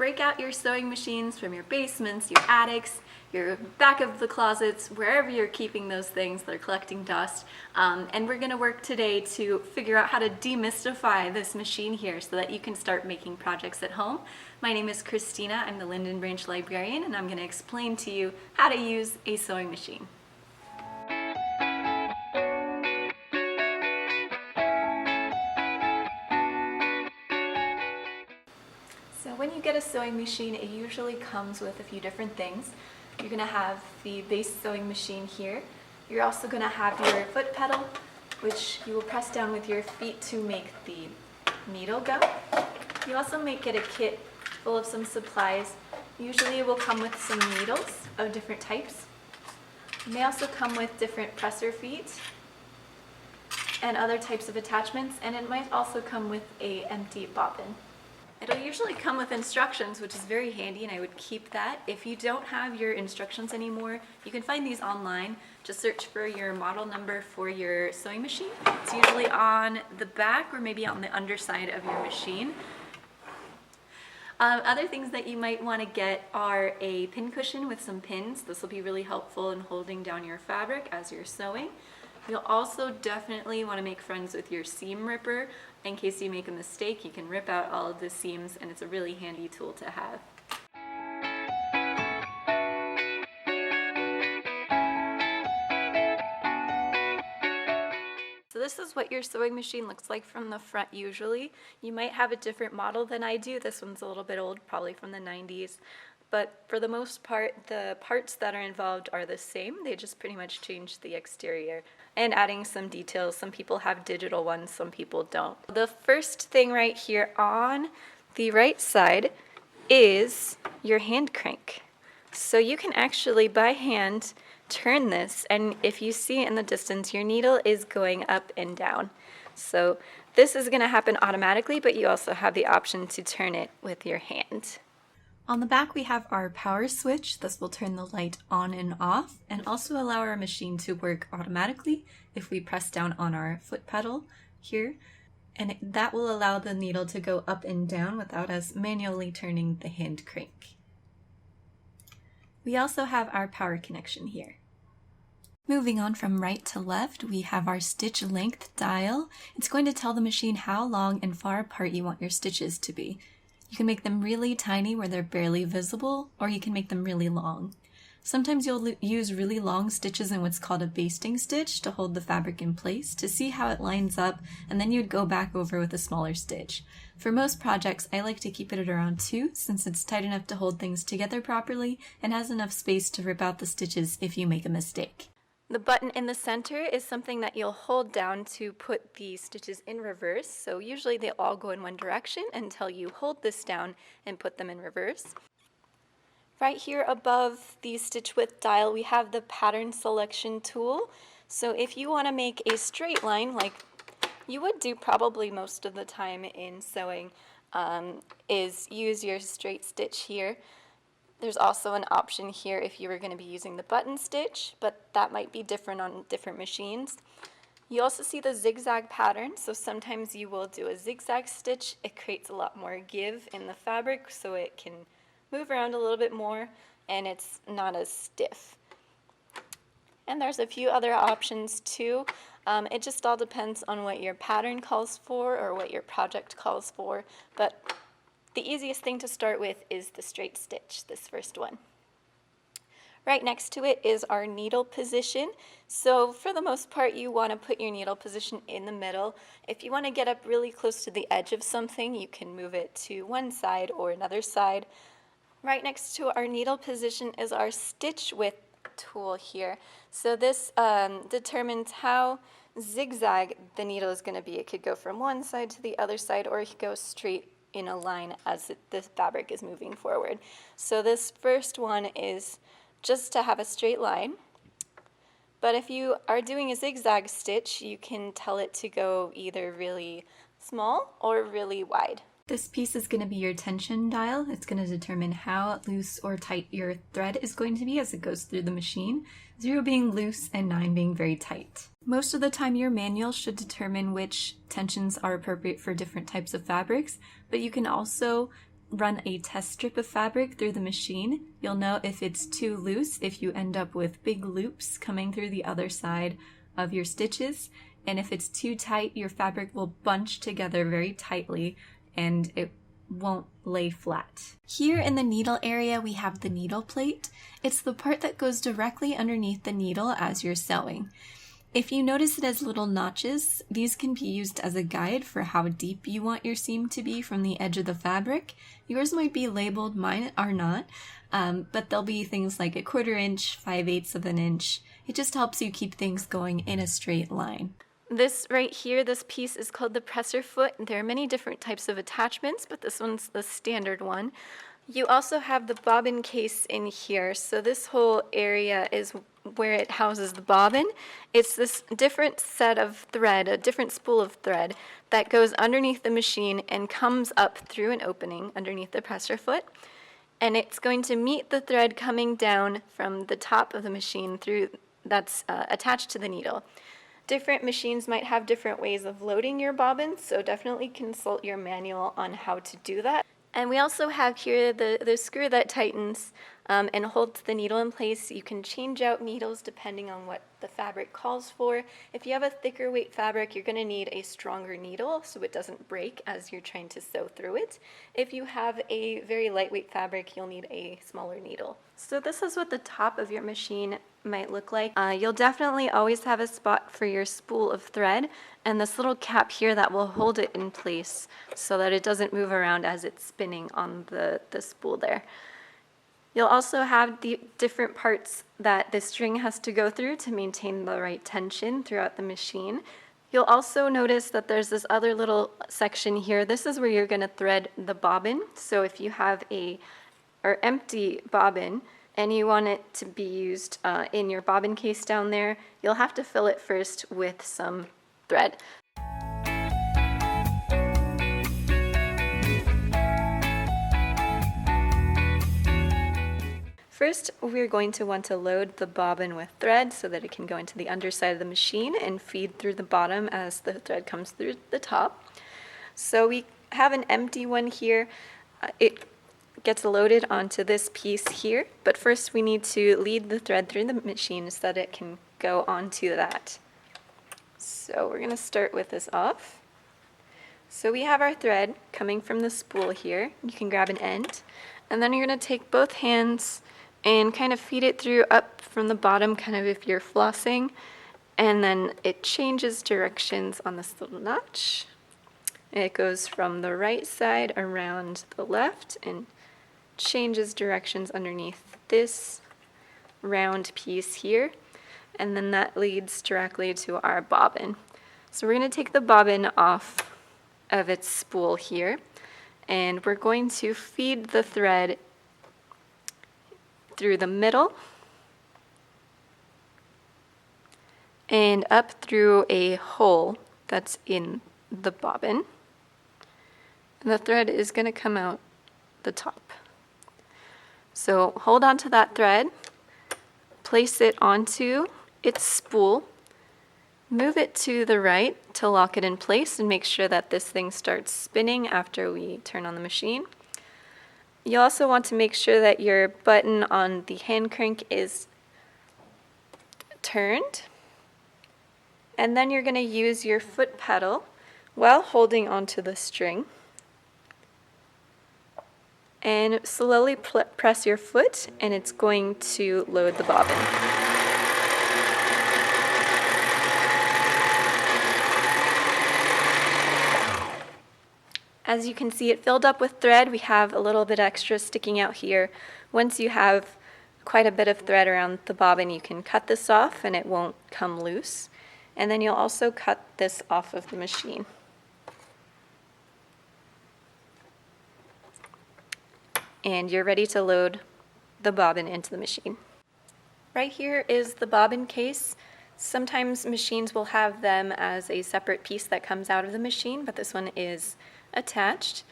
break out your sewing machines from your basements, your attics, your back of the closets, wherever you're keeping those things that are collecting dust. And we're gonna work today to figure out how to demystify this machine here so that you can start making projects at home. My name is Christina, I'm the Linden Branch librarian, and I'm gonna explain to you how to use a sewing machine. So when you get a sewing machine, it usually comes with a few different things. You're going to have the base sewing machine here. You're also going to have your foot pedal, which you will press down with your feet to make the needle go. You also may get a kit full of some supplies. Usually it will come with some needles of different types. It may also come with different presser feet and other types of attachments, and it might also come with an empty bobbin. It'll usually come with instructions, which is very handy, and I would keep that. If you don't have your instructions anymore, you can find these online. Just search for your model number for your sewing machine. It's usually on the back or maybe on the underside of your machine. Other things that you might want to get are a pin cushion with some pins. This will be really helpful in holding down your fabric as you're sewing. You'll also definitely want to make friends with your seam ripper. In case you make a mistake, you can rip out all of the seams, and it's a really handy tool to have. So this is what your sewing machine looks like from the front usually. You might have a different model than I do. This one's a little bit old, probably from the 90s. But for the most part, the parts that are involved are the same. They just pretty much change the exterior and adding some details. Some people have digital ones, some people don't. The first thing right here on the right side is your hand crank. So you can actually by hand turn this, and if you see in the distance, your needle is going up and down. So this is going to happen automatically, but you also have the option to turn it with your hand. On the back we have our power switch. This will turn the light on and off and also allow our machine to work automatically if we press down on our foot pedal here, and that will allow the needle to go up and down without us manually turning the hand crank. We also have our power connection here. Moving on from right to left, we have our stitch length dial. It's going to tell the machine how long and far apart you want your stitches to be. You can make them really tiny where they're barely visible, or you can make them really long. Sometimes you'll use really long stitches in what's called a basting stitch to hold the fabric in place to see how it lines up, and then you'd go back over with a smaller stitch. For most projects, I like to keep it at around 2 since it's tight enough to hold things together properly and has enough space to rip out the stitches if you make a mistake. The button in the center is something that you'll hold down to put the stitches in reverse. So usually they all go in one direction until you hold this down and put them in reverse. Right here above the stitch width dial, we have the pattern selection tool. So if you want to make a straight line, like you would do probably most of the time in sewing, is use your straight stitch here. There's also an option here if you were going to be using the button stitch, but that might be different on different machines. You also see the zigzag pattern, so sometimes you will do a zigzag stitch. It creates a lot more give in the fabric, so it can move around a little bit more, and it's not as stiff. And there's a few other options too. It just all depends on what your pattern calls for or what your project calls for, but the easiest thing to start with is the straight stitch, this first one. Right next to it is our needle position. So for the most part, you want to put your needle position in the middle. If you want to get up really close to the edge of something, you can move it to one side or another side. Right next to our needle position is our stitch width tool here. So this determines how zigzag the needle is going to be. It could go from one side to the other side, or it could go straight in a line as the fabric is moving forward. So this first one is just to have a straight line, but if you are doing a zigzag stitch, you can tell it to go either really small or really wide. This piece is going to be your tension dial. It's going to determine how loose or tight your thread is going to be as it goes through the machine, 0 being loose and 9 being very tight. Most of the time your manual should determine which tensions are appropriate for different types of fabrics, but you can also run a test strip of fabric through the machine. You'll know if it's too loose, if you end up with big loops coming through the other side of your stitches, and if it's too tight, your fabric will bunch together very tightly and it won't lay flat. Here in the needle area, we have the needle plate. It's the part that goes directly underneath the needle as you're sewing. If you notice it has little notches, these can be used as a guide for how deep you want your seam to be from the edge of the fabric. Yours might be labeled, mine are not, but there'll be things like 1/4 inch, 5/8 of an inch. It just helps you keep things going in a straight line. This right here, this piece is called the presser foot. There are many different types of attachments, but this one's the standard one. You also have the bobbin case in here. So this whole area is where it houses the bobbin. It's this different set of thread, a different spool of thread that goes underneath the machine and comes up through an opening underneath the presser foot. And it's going to meet the thread coming down from the top of the machine through that's attached to the needle. Different machines might have different ways of loading your bobbins, so definitely consult your manual on how to do that. And we also have here the screw that tightens and holds the needle in place. You can change out needles depending on what the fabric calls for. If you have a thicker weight fabric, you're going to need a stronger needle so it doesn't break as you're trying to sew through it. If you have a very lightweight fabric, you'll need a smaller needle. So this is what the top of your machine might look like. You'll definitely always have a spot for your spool of thread and this little cap here that will hold it in place so that it doesn't move around as it's spinning on the spool there. You'll also have the different parts that the string has to go through to maintain the right tension throughout the machine. You'll also notice that there's this other little section here. This is where you're going to thread the bobbin. So if you have an empty bobbin and you want it to be used in your bobbin case down there, you'll have to fill it first with some thread. First, we're going to want to load the bobbin with thread so that it can go into the underside of the machine and feed through the bottom as the thread comes through the top. So we have an empty one here. It gets loaded onto this piece here, but first we need to lead the thread through the machine so that it can go onto that. So we're going to start with this off. So we have our thread coming from the spool here. You can grab an end, and then you're going to take both hands and kind of feed it through up from the bottom, kind of if you're flossing, and then it changes directions on this little notch. It goes from the right side around the left and changes directions underneath this round piece here, and then that leads directly to our bobbin. So we're going to take the bobbin off of its spool here, and we're going to feed the thread through the middle and up through a hole that's in the bobbin. And the thread is going to come out the top. So hold on to that thread, place it onto its spool, move it to the right to lock it in place and make sure that this thing starts spinning after we turn on the machine. You also want to make sure that your button on the hand crank is turned. And then you're going to use your foot pedal while holding onto the string. And slowly press your foot, and it's going to load the bobbin. As you can see, it filled up with thread. We have a little bit extra sticking out here. Once you have quite a bit of thread around the bobbin, you can cut this off and it won't come loose. And then you'll also cut this off of the machine. And you're ready to load the bobbin into the machine. Right here is the bobbin case. Sometimes machines will have them as a separate piece that comes out of the machine, but this one is attached.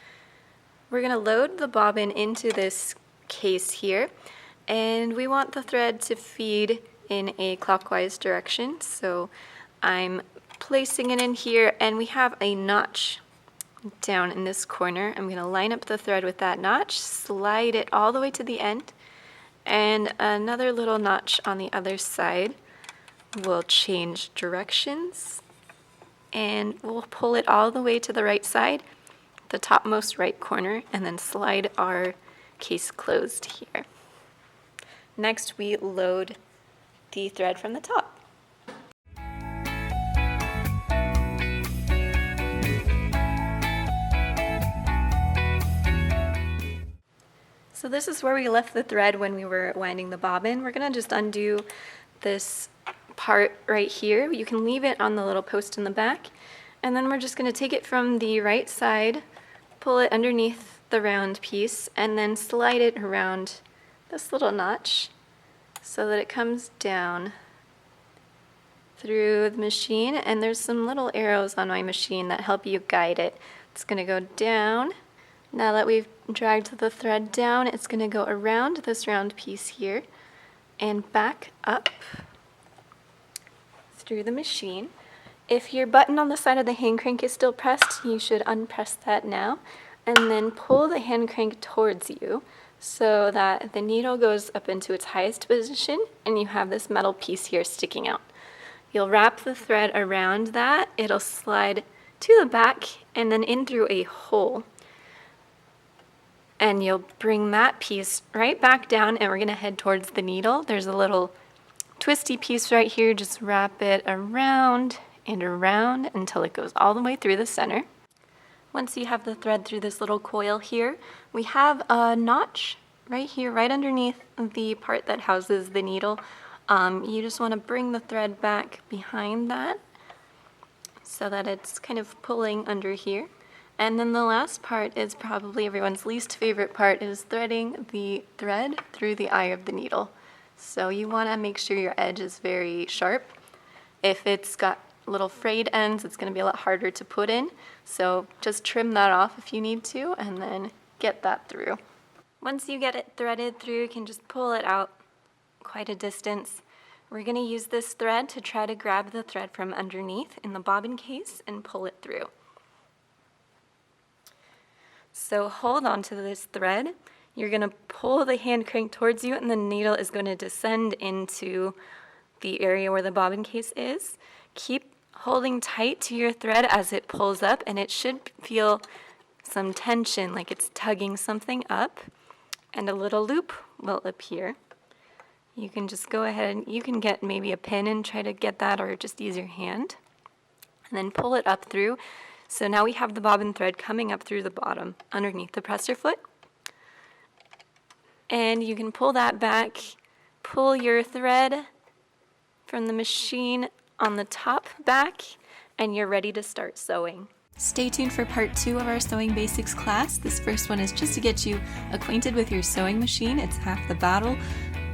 We're going to load the bobbin into this case here, and we want the thread to feed in a clockwise direction. So I'm placing it in here, and we have a notch down in this corner. I'm going to line up the thread with that notch, slide it all the way to the end, and another little notch on the other side. We'll change directions, and we'll pull it all the way to the right side, the topmost right corner, and then slide our case closed here. Next, we load the thread from the top. So this is where we left the thread when we were winding the bobbin. We're gonna just undo this part right here. You can leave it on the little post in the back, and then we're just gonna take it from the right side, pull it underneath the round piece, and then slide it around this little notch so that it comes down through the machine. And there's some little arrows on my machine that help you guide it. It's gonna go down. Now that we've dragged the thread down, it's going to go around this round piece here and back up through the machine. If your button on the side of the hand crank is still pressed, you should unpress that now and then pull the hand crank towards you so that the needle goes up into its highest position and you have this metal piece here sticking out. You'll wrap the thread around that. It'll slide to the back and then in through a hole. And you'll bring that piece right back down, and we're gonna head towards the needle. There's a little twisty piece right here. Just wrap it around and around until it goes all the way through the center. Once you have the thread through this little coil here, we have a notch right here, right underneath the part that houses the needle. You just wanna bring the thread back behind that so that it's kind of pulling under here. And then the last part is probably everyone's least favorite part, is threading the thread through the eye of the needle. So you want to make sure your edge is very sharp. If it's got little frayed ends, it's going to be a lot harder to put in. So just trim that off if you need to, and then get that through. Once you get it threaded through, you can just pull it out quite a distance. We're going to use this thread to try to grab the thread from underneath in the bobbin case and pull it through. So hold on to this thread. You're going to pull the hand crank towards you, and the needle is going to descend into the area where the bobbin case is. Keep holding tight to your thread as it pulls up, and it should feel some tension, like it's tugging something up, and a little loop will appear. You can just go ahead and you can get maybe a pin and try to get that, or just use your hand, and then pull it up through. So now we have the bobbin thread coming up through the bottom underneath the presser foot. And you can pull that back, pull your thread from the machine on the top back, and you're ready to start sewing. Stay tuned for part 2 of our Sewing Basics class. This first one is just to get you acquainted with your sewing machine. It's half the battle.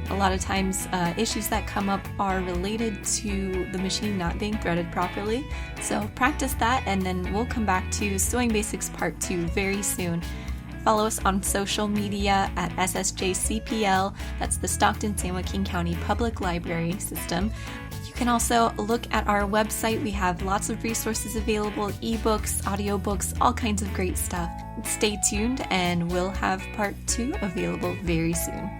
A lot of times issues that come up are related to the machine not being threaded properly. So practice that, and then we'll come back to Sewing Basics Part 2 very soon. Follow us on social media at SSJCPL. That's the Stockton-San Joaquin County Public Library System. You can also look at our website. We have lots of resources available, ebooks, audiobooks, all kinds of great stuff. Stay tuned, and we'll have Part 2 available very soon.